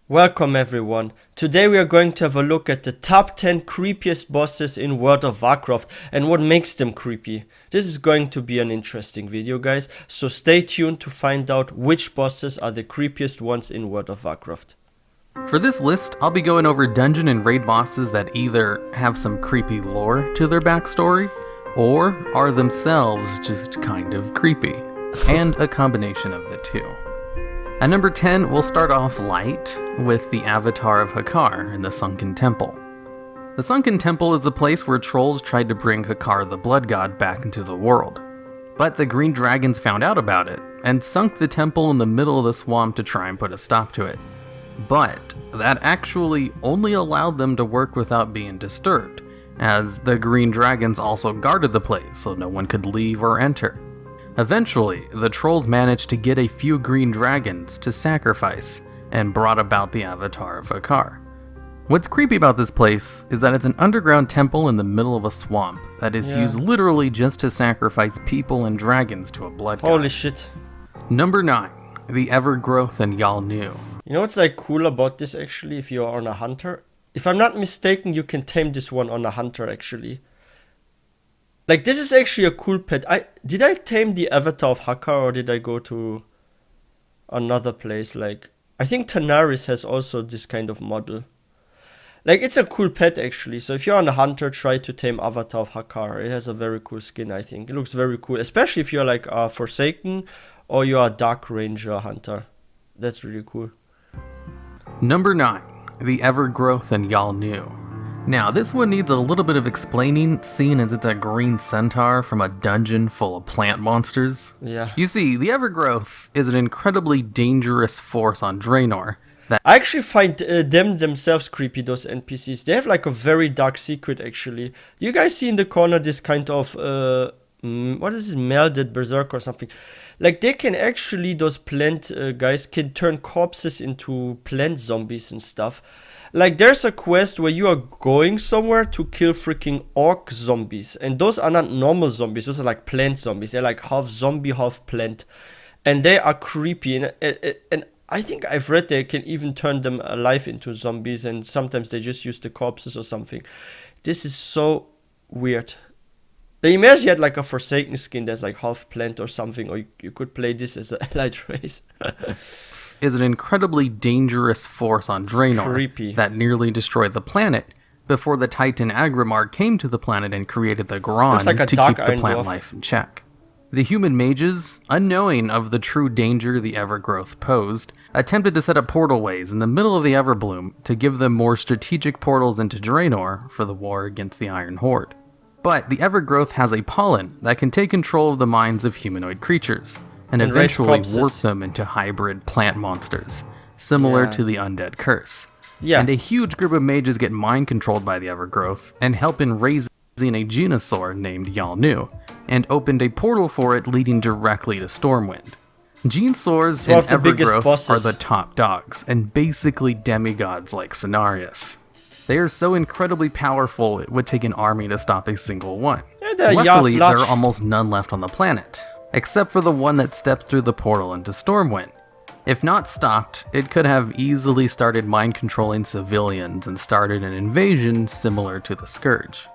Welcome everyone. Today we are going to have a look at the top 10 creepiest bosses in World of Warcraft and what makes them creepy. This is going to be an interesting video, guys, so stay tuned to find out which bosses are the creepiest ones in World of Warcraft. For this list, I'll be going over dungeon and raid bosses that either have some creepy lore to their backstory, or are themselves just kind of creepy, and a combination of the two. At number 10, we'll start off light with the Avatar of Hakar in the Sunken Temple. The Sunken Temple is a place where trolls tried to bring Hakar the Blood God back into the world. But the green dragons found out about it, and sunk the temple in the middle of the swamp to try and put a stop to it. But that actually only allowed them to work without being disturbed, as the green dragons also guarded the place so no one could leave or enter. Eventually, the trolls managed to get a few green dragons to sacrifice and brought about the Avatar of Hakar. What's creepy about this place is that it's an underground temple in the middle of a swamp that is used literally just to sacrifice people and dragons to a blood god. Holy shit. Number 9, the Evergrowth and Yalnu. You know what's like cool about this actually if you're on a hunter? If I'm not mistaken, you can tame this one on a hunter actually. Like, this is actually a cool pet. Did I tame the Avatar of Hakar or did I go to another place? Like, I think Tanaris has also this kind of model. Like, it's a cool pet actually. So if you're on a hunter, try to tame Avatar of Hakar. It has a very cool skin, I think. It looks very cool. Especially if you're like a Forsaken or you're a Dark Ranger hunter. That's really cool. Number 9, the Evergrowth and Yalnu. Now, this one needs a little bit of explaining, seeing as it's a green centaur from a dungeon full of plant monsters. Yeah. You see, the Evergrowth is an incredibly dangerous force on Draenor. I actually find them themselves creepy, those NPCs. They have like a very dark secret, actually. You guys see in the corner this kind of, what is it, melded berserk or something? Like, they can actually, those plant guys can turn corpses into plant zombies and stuff. Like, there's a quest where you are going somewhere to kill freaking orc zombies. And those are not normal zombies. Those are like plant zombies. They're like half zombie, half plant. And they are creepy. And I think I've read they can even turn them alive into zombies. And sometimes they just use the corpses or something. This is so weird. Like, imagine you had like a Forsaken skin that's like half plant or something. Or you could play this as an allied race. Is an incredibly dangerous force on Draenor that nearly destroyed the planet before the Titan Agrimar came to the planet and created the Gron like to keep the plant life in check. The human mages, unknowing of the true danger the Evergrowth posed, attempted to set up portal ways in the middle of the Everbloom to give them more strategic portals into Draenor for the war against the Iron Horde. But the Evergrowth has a pollen that can take control of the minds of humanoid creatures, and eventually warp them into hybrid plant monsters, similar to the Undead Curse. And a huge group of mages get mind-controlled by the Evergrowth, and help in raising a Genosaur named Yalnu, and opened a portal for it leading directly to Stormwind. Genosaurs and Evergrowth are the top dogs, and basically demigods like Cenarius. They are so incredibly powerful it would take an army to stop a single one. Luckily, there are almost none left on the planet, except for the one that steps through the portal into Stormwind. If not stopped, it could have easily started mind-controlling civilians and started an invasion similar to the Scourge.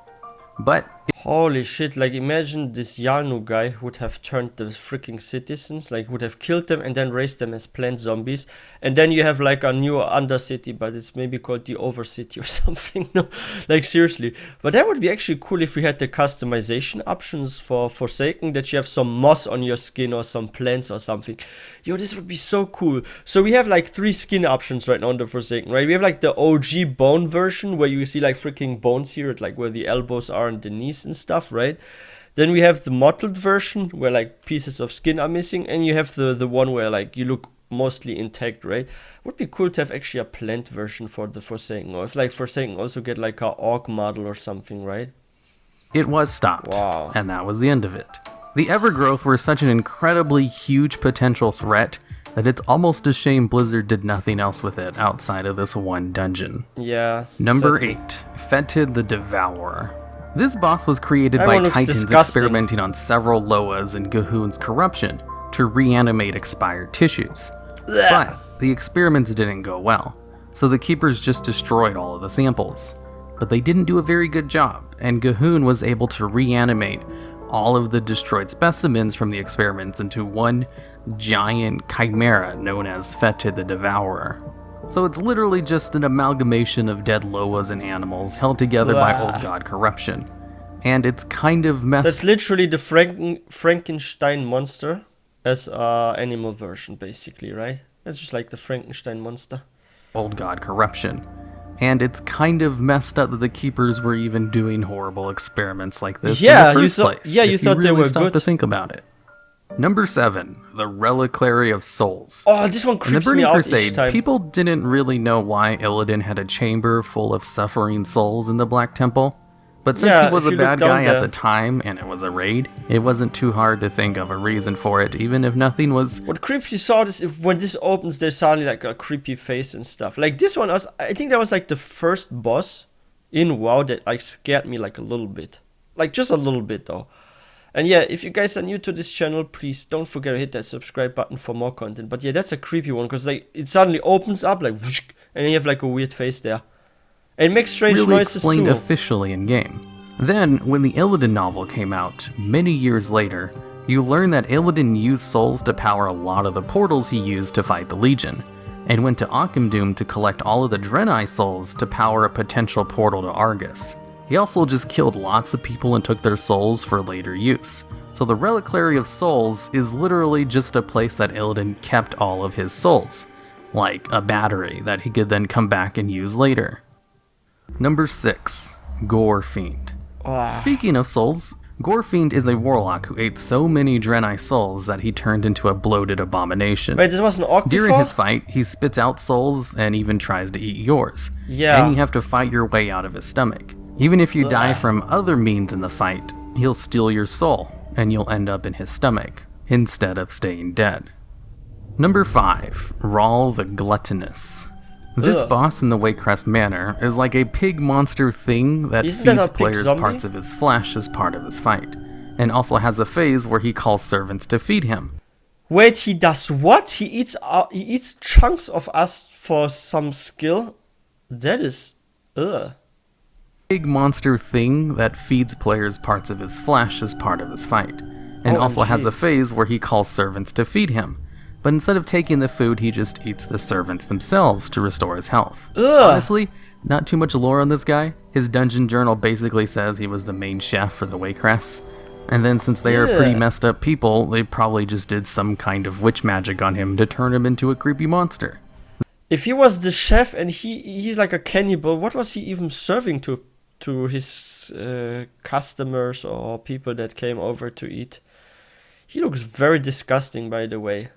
But holy shit, like imagine this Yalnu guy would have turned the freaking citizens, like would have killed them and then raised them as plant zombies. And then you have like a new Undercity, but it's maybe called the Overcity or something. No, like seriously. But that would be actually cool if we had the customization options for Forsaken, that you have some moss on your skin or some plants or something. Yo, this would be so cool. So we have like 3 skin options right now on the Forsaken, right? We have like the OG bone version where you see like freaking bones here, like where the elbows are and the knees and stuff, right? Then we have the mottled version where like pieces of skin are missing, and you have the one where like you look mostly intact, right? Would be cool to have actually a plant version for the Forsaken, or if like Forsaken also get like a orc model or something, right? It was stopped, and that was the end of it. The Evergrowth were such an incredibly huge potential threat that it's almost a shame Blizzard did nothing else with it outside of this one dungeon. Yeah. Number 8, Fetid the Devourer. This boss was created by Titans experimenting on several Loas and Gahoon's corruption to reanimate expired tissues. But the experiments didn't go well. so the keepers just destroyed all of the samples. But they didn't do a very good job, and Gahun was able to reanimate all of the destroyed specimens from the experiments into one giant chimera known as Fete the Devourer. So it's literally just an amalgamation of dead Loas and animals held together by old god corruption. And it's kind of messed. That's literally the Frankenstein monster as animal version, basically, right? It's just like the Frankenstein monster. Old god corruption. And it's kind of messed up that the keepers were even doing horrible experiments like this in the first place. Yeah, you thought they were good. To think about it. Number 7, the Reliquary of Souls. Oh, this one creeps me out each time. People didn't really know why Illidan had a chamber full of suffering souls in the Black Temple. But since he was a bad guy at the time and it was a raid, it wasn't too hard to think of a reason for it, even if nothing was... What creeps you out is if when this opens, there's suddenly like a creepy face and stuff. Like this one, I think that was like the first boss in WoW that like scared me like a little bit. Like just a little bit though. And yeah, if you guys are new to this channel, please don't forget to hit that subscribe button for more content. But yeah, that's a creepy one because like it suddenly opens up like whoosh, and you have like a weird face there. And it makes strange noises explained too. Officially in game. Then, when the Illidan novel came out, many years later, you learn that Illidan used souls to power a lot of the portals he used to fight the Legion, and went to Akhamdum to collect all of the Draenei souls to power a potential portal to Argus. He also just killed lots of people and took their souls for later use. So the Reliquary of Souls is literally just a place that Illidan kept all of his souls, like a battery that he could then come back and use later. Number 6, Gorefiend. Speaking of souls, Gorefiend is a warlock who ate so many Draenei souls that he turned into a bloated abomination. Wait, this was an orc During before? his fight, he spits out souls and even tries to eat yours. Yeah. And you have to fight your way out of his stomach. Even if you die from other means in the fight, he'll steal your soul, and you'll end up in his stomach, instead of staying dead. Number 5, Rahl the Gluttonous. This boss in the Waycrest Manor is like a pig monster thing that feeds players parts of his flesh as part of his fight, and also has a phase where he calls servants to feed him. Wait, he does what? He eats chunks of us for some skill? That is... Big monster thing that feeds players parts of his flesh as part of his fight, and also has a phase where he calls servants to feed him. But instead of taking the food, he just eats the servants themselves to restore his health. Honestly, not too much lore on this guy. His dungeon journal basically says he was the main chef for the Waycrests. And then since they are pretty messed up people, they probably just did some kind of witch magic on him to turn him into a creepy monster. If he was the chef and he's like a cannibal, what was he even serving to his customers or people that came over to eat? He looks very disgusting, by the way.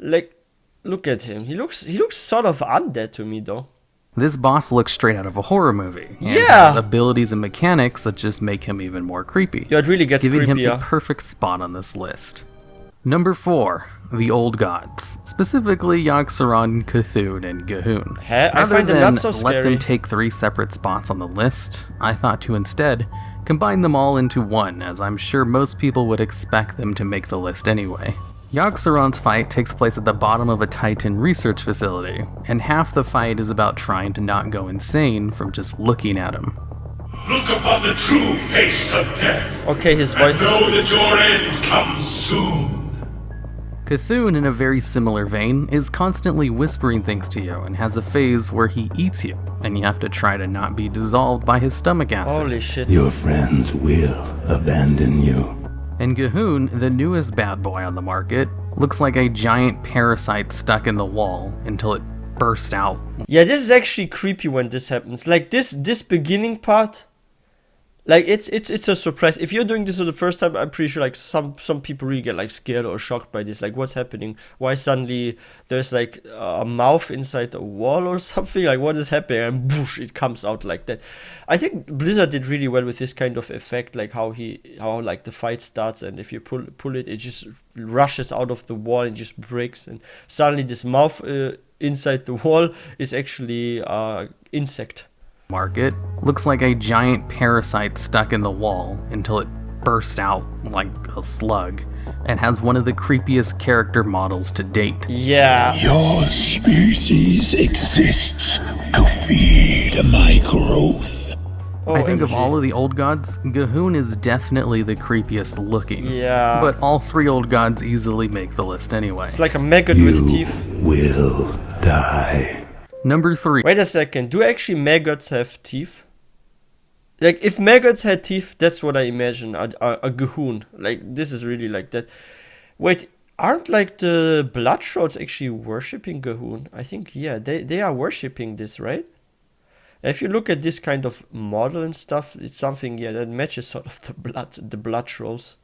Like, look at him. He looks sort of undead to me, though. This boss looks straight out of a horror movie. And has abilities and mechanics that just make him even more creepy. Yeah, it really gets creepier. Giving him a perfect spot on this list. Number 4, the Old Gods. Specifically Yogg-Saron, Cthulhu, and Gahun. I find them not so scary. Let them take 3 separate spots on the list, I thought to instead combine them all into one, as I'm sure most people would expect them to make the list anyway. Yogg-Saron's fight takes place at the bottom of a Titan research facility, and half the fight is about trying to not go insane from just looking at him. Look upon the true face of death. Okay, his voice and know that your end comes soon. Cthulhu, in a very similar vein, is constantly whispering things to you and has a phase where he eats you, and you have to try to not be dissolved by his stomach acid. Holy shit. Your friends will abandon you. And Gahun, the newest bad boy on the market, looks like a giant parasite stuck in the wall until it bursts out. Yeah, this is actually creepy when this happens. Like this beginning part, like it's a surprise. If you're doing this for the first time, I'm pretty sure like some people really get like scared or shocked by this. Like, what's happening? Why suddenly there's like a mouth inside a wall or something? Like, what is happening? And boosh, it comes out like that. I think Blizzard did really well with this kind of effect, like how like the fight starts, and if you pull it, it just rushes out of the wall and just breaks, and suddenly this mouth inside the wall is actually insect. Market looks like a giant parasite stuck in the wall until it bursts out like a slug. and has one of the creepiest character models to date. Yeah. Your species exists to feed my growth. I think of OMG. all of the old gods, Gahoon is definitely the creepiest looking. Yeah. But all 3 old gods easily make the list anyway. It's like a maggot with teeth. Will die. Number 3. Wait a second. Do actually maggots have teeth? Like, if maggots had teeth, that's what I imagine. A Gahoon. Like, this is really like that. Wait, aren't like the blood trolls actually worshipping Gahoon? I think, yeah, they are worshipping this, right? If you look at this kind of model and stuff, it's something, yeah, that matches sort of the blood trolls.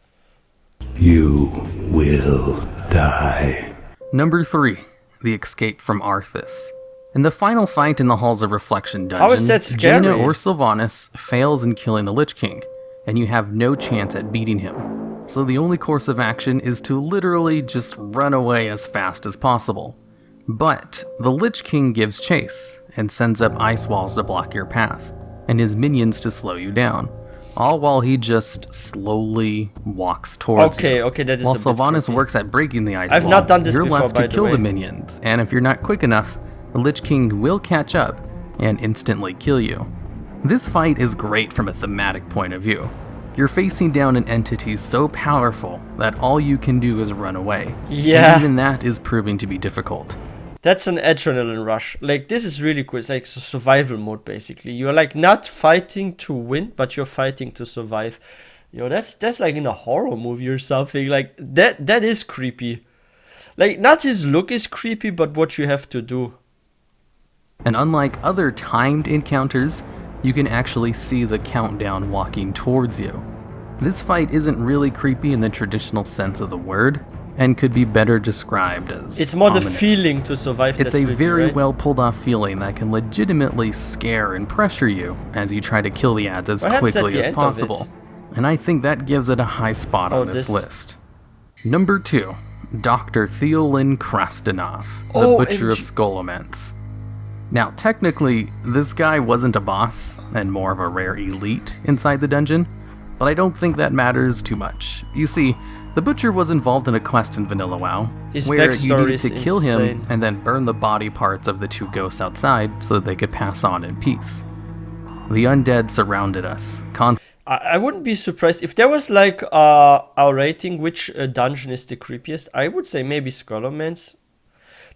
You will die. Number 3. The Escape from Arthas. In the final fight in the Halls of Reflection dungeon, How is that scary? Jaina or Sylvanas fails in killing the Lich King, and you have no chance at beating him. So the only course of action is to literally just run away as fast as possible. But the Lich King gives chase, and sends up ice walls to block your path, and his minions to slow you down, all while he just slowly walks towards you. Okay, that is While a bit Sylvanas creepy. works at breaking the ice I've wall, not done this you're before, left by to the kill way. the minions, and if you're not quick enough, the Lich King will catch up and instantly kill you. This fight is great from a thematic point of view. You're facing down an entity so powerful that all you can do is run away. Yeah. And even that is proving to be difficult. That's an adrenaline rush. Like, this is really cool. It's like survival mode, basically. You're like not fighting to win, but you're fighting to survive. Yo, that's like in a horror movie or something. Like, that is creepy. Like, not his look is creepy, but what you have to do. And unlike other timed encounters, you can actually see the countdown walking towards you. This fight isn't really creepy in the traditional sense of the word, and could be better described as It's more the ominous. feeling to survive. It's that's a creepy, very right? well pulled off feeling that can legitimately scare and pressure you as you try to kill the ads as What happens at quickly the as end of possible. And I think that gives it a high spot Oh, on this this- list. Number 2, Dr. Theolin Krastenov, the Oh, Butcher of MG. Skulloments. Now, technically, this guy wasn't a boss, and more of a rare elite inside the dungeon, but I don't think that matters too much. You see, the Butcher was involved in a quest in Vanilla WoW, His where you backstory needed is to kill him insane. and then burn the body parts of the 2 ghosts outside so that they could pass on in peace. The undead surrounded us, I wouldn't be surprised if there was like our rating, which dungeon is the creepiest. I would say maybe Skullomance.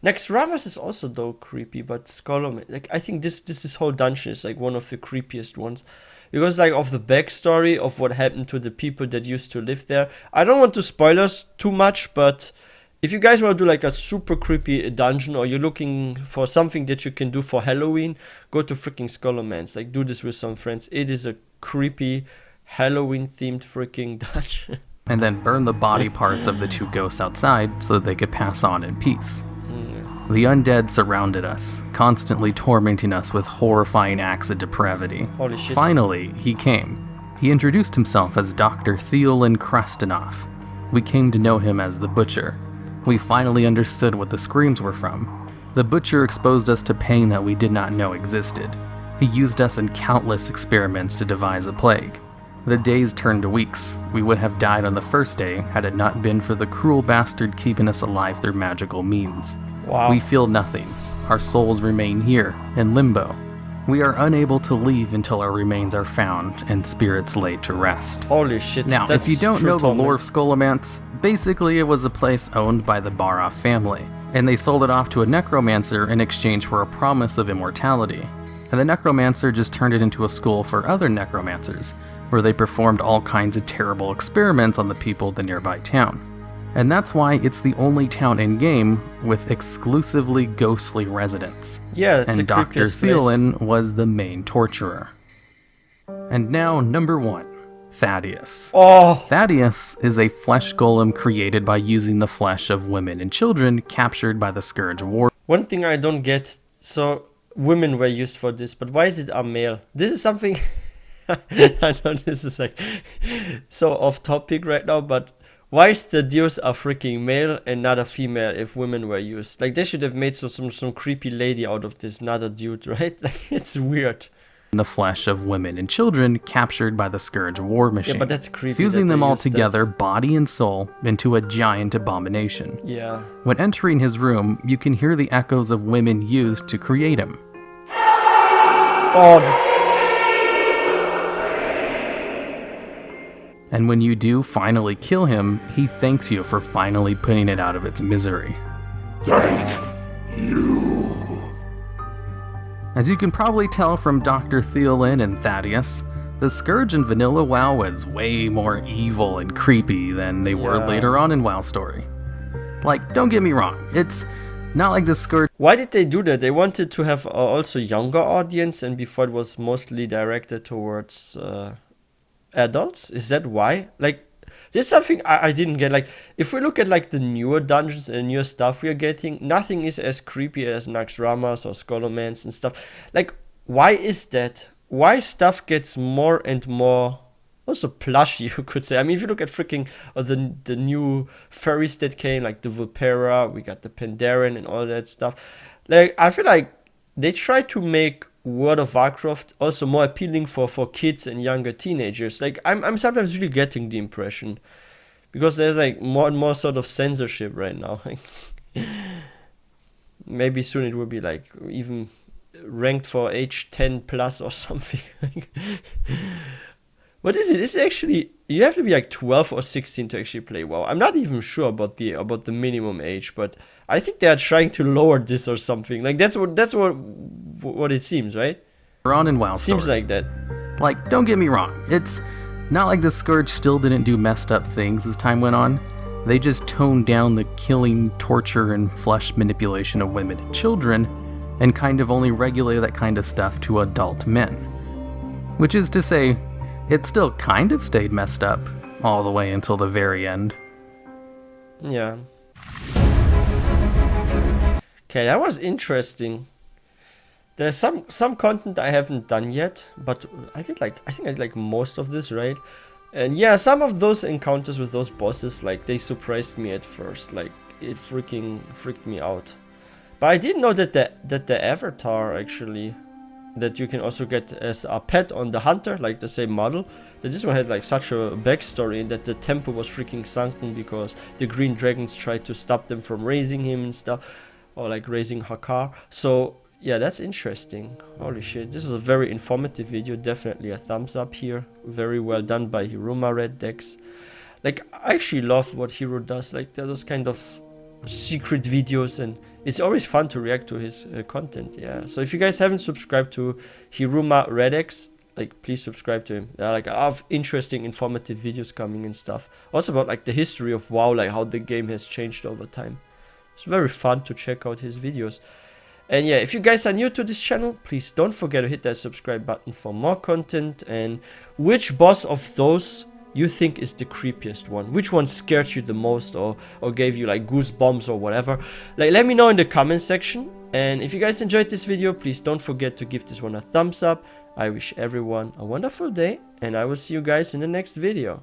Next Ramas is also though creepy, but Skullomance, like I think this whole dungeon is like one of the creepiest ones. Because like of the backstory of what happened to the people that used to live there. I don't want to spoil us too much, but if you guys want to do like a super creepy dungeon, or you're looking for something that you can do for Halloween, go to freaking Skullomance. Like, do this with some friends. It is a creepy Halloween themed freaking dungeon. and then burn the body parts of the 2 ghosts outside so that they could pass on in peace. The undead surrounded us, constantly tormenting us with horrifying acts of depravity. Holy shit. Finally, he came. He introduced himself as Dr. Theolin Krastenov. We came to know him as the Butcher. We finally understood what the screams were from. The Butcher exposed us to pain that we did not know existed. He used us in countless experiments to devise a plague. The days turned to weeks. We would have died on the first day had it not been for the cruel bastard keeping us alive through magical means. Wow. We feel nothing. Our souls remain here, in limbo. We are unable to leave until our remains are found and spirits laid to rest. Holy shit. Now, that's if you don't true know the torment. lore of Skullomance, basically it was a place owned by the Baroff family, and they sold it off to a necromancer in exchange for a promise of immortality. And the necromancer just turned it into a school for other necromancers, where they performed all kinds of terrible experiments on the people of the nearby town. And that's why it's the only town in-game with exclusively ghostly residents. Yeah, that's And the Dr. creepiest place. Theolin was the main torturer. And now, number 1, Thaddeus. Oh, Thaddeus is a flesh golem created by using the flesh of women and children captured by the Scourge War. one thing I don't get. So, women were used for this, but why is it a male? This is something... I know this is like so off topic right now, but why is the deus a freaking male and not a female if women were used? Like, they should have made some creepy lady out of this, not a dude, right? Like, it's weird. the flesh of women and children captured by the Scourge war machine. Yeah, but that's creepy. Fusing that them they all use that. together, body and soul, into a giant abomination. Yeah. When entering his room, you can hear the echoes of women used to create him. Oh, this... And when you do finally kill him, he thanks you for finally putting it out of its misery. Thank you. As you can probably tell from Dr. Theolin and Thaddeus, the Scourge in vanilla WoW was way more evil and creepy than they were Yeah. later on in WoW story. Like, don't get me wrong, it's not like the Scourge Why did they do that? They wanted to have also younger audience, and before it was mostly directed towards adults. Is that why? Like, this is something I didn't get. Like, if we look at like the newer dungeons and newer stuff we are getting, nothing is as creepy as Naxxramas or Scholomance and stuff. Like, why is that? Why stuff gets more and more also plushy, you could say. I mean, if you look at freaking the new furries that came, like the Vulpera, we got the Pandaren and all that stuff. Like, I feel like they try to make World of Warcraft also more appealing for kids and younger teenagers. Like, I'm sometimes really getting the impression, because there's like more and more sort of censorship right now. Maybe soon it will be like even ranked for age 10 plus or something. What is it? Is it actually, you have to be like 12 or 16 to actually play WoW. I'm not even sure about the minimum age, but I think they are trying to lower this or something. Like, that's what it seems, right? on in WoW Seems story. like that. Like, don't get me wrong, it's not like the Scourge still didn't do messed up things as time went on. They just toned down the killing, torture, and flesh manipulation of women and children, and kind of only regulated that kind of stuff to adult men. Which is to say, it still kind of stayed messed up all the way until the very end. Yeah. Okay, that was interesting. There's some content I haven't done yet, but I think I did like most of this, right? And yeah, some of those encounters with those bosses, like, they surprised me at first. Like, it freaking freaked me out. But I didn't know that the avatar actually, that you can also get as a pet on the hunter, like the same model, that this one had like such a backstory, and that the temple was freaking sunken because the green dragons tried to stop them from raising him and stuff, or like raising Hakar. So yeah, that's interesting. Holy shit, this was a very informative video. Definitely a thumbs up here. Very well done by Hirumaredx. Like, I actually love what Hiro does. Like, those kind of secret videos, and it's always fun to react to his content. Yeah, so if you guys haven't subscribed to Hirumaredx, like, please subscribe to him. There are like a lot of interesting, informative videos coming and stuff. Also about like the history of WoW, like how the game has changed over time. It's very fun to check out his videos. And yeah, if you guys are new to this channel, please don't forget to hit that subscribe button for more content. And which boss of those you think is the creepiest one? Which one scared you the most, or gave you like goosebumps or whatever? Like, let me know in the comment section. And if you guys enjoyed this video, please don't forget to give this one a thumbs up. I wish everyone a wonderful day, and I will see you guys in the next video.